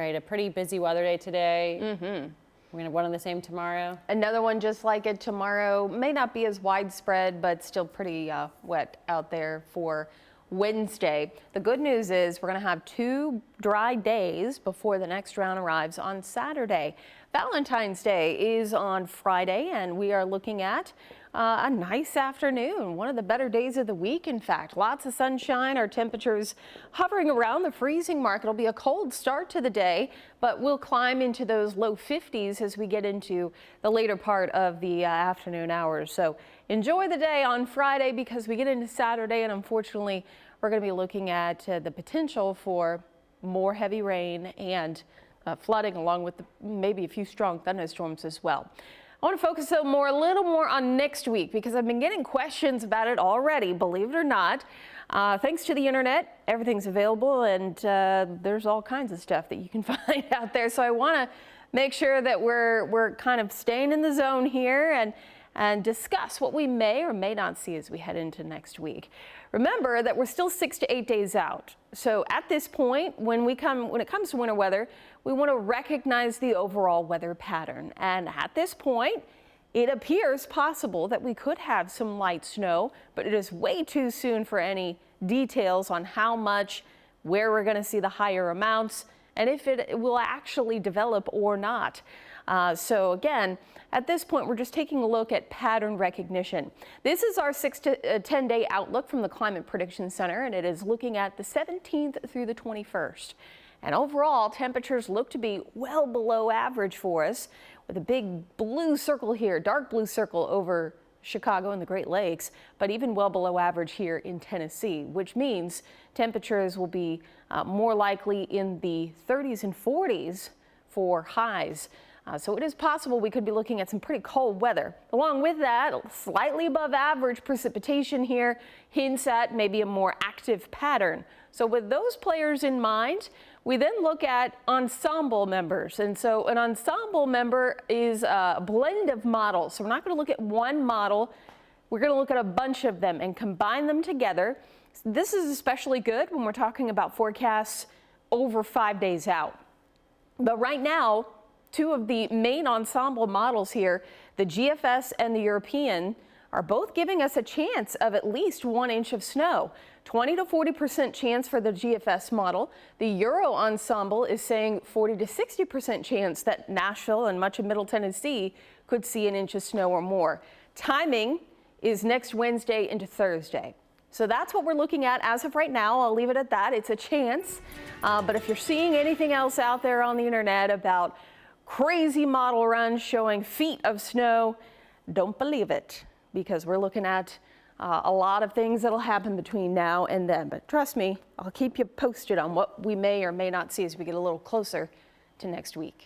right, a pretty busy weather day today. We're going to have one and the same tomorrow. Another one just like it tomorrow. May not be as widespread, but still pretty wet out there for Wednesday. The good news is we're going to have 2 dry days before the next round arrives on Saturday. Valentine's Day is on Friday, and we are looking at a nice afternoon, one of the better days of the week. In fact, lots of sunshine, our temperatures hovering around the freezing mark. It'll be a cold start to the day, but we'll climb into those low 50s as we get into the later part of the afternoon hours. So enjoy the day on Friday because we get into Saturday, and unfortunately, we're going to be looking at the potential for more heavy rain and flooding, along with maybe a few strong thunderstorms as well. I want to focus a little more on next week because I've been getting questions about it already, believe it or not. Thanks to the internet, everything's available, and there's all kinds of stuff that you can find out there. So I want to make sure that we're kind of staying in the zone here and discuss what we may or may not see as we head into next week. Remember that we're still 6 to 8 days out. So at this point, when it comes to winter weather, we want to recognize the overall weather pattern. And at this point, it appears possible that we could have some light snow, but it is way too soon for any details on how much, where we're going to see the higher amounts, and if it will actually develop or not. So again, at this point, we're just taking a look at pattern recognition. This is our 6 to 10 day outlook from the Climate Prediction Center, and it is looking at the 17th through the 21st. And overall, temperatures look to be well below average for us, with a big blue circle here, dark blue circle over Chicago and the Great Lakes, but even well below average here in Tennessee, which means temperatures will be more likely in the 30s and 40s for highs. So it is possible we could be looking at some pretty cold weather. Along with that, slightly above average precipitation here hints at maybe a more active pattern. So with those players in mind, we then look at ensemble members. And so an ensemble member is a blend of models. So we're not going to look at one model. We're going to look at a bunch of them and combine them together. This is especially good when we're talking about forecasts over 5 days out. But right now, 2 of the main ensemble models here, the GFS and the European, are both giving us a chance of at least 1 inch of snow. 20 to 40% chance for the GFS model. The Euro ensemble is saying 40 to 60% chance that Nashville and much of Middle Tennessee could see 1 inch of snow or more. Timing is next Wednesday into Thursday. So that's what we're looking at as of right now. I'll leave it at that. It's a chance. But if you're seeing anything else out there on the internet about crazy model runs showing feet of snow, don't believe it, because we're looking at a lot of things that'll happen between now and then. But trust me, I'll keep you posted on what we may or may not see as we get a little closer to next week.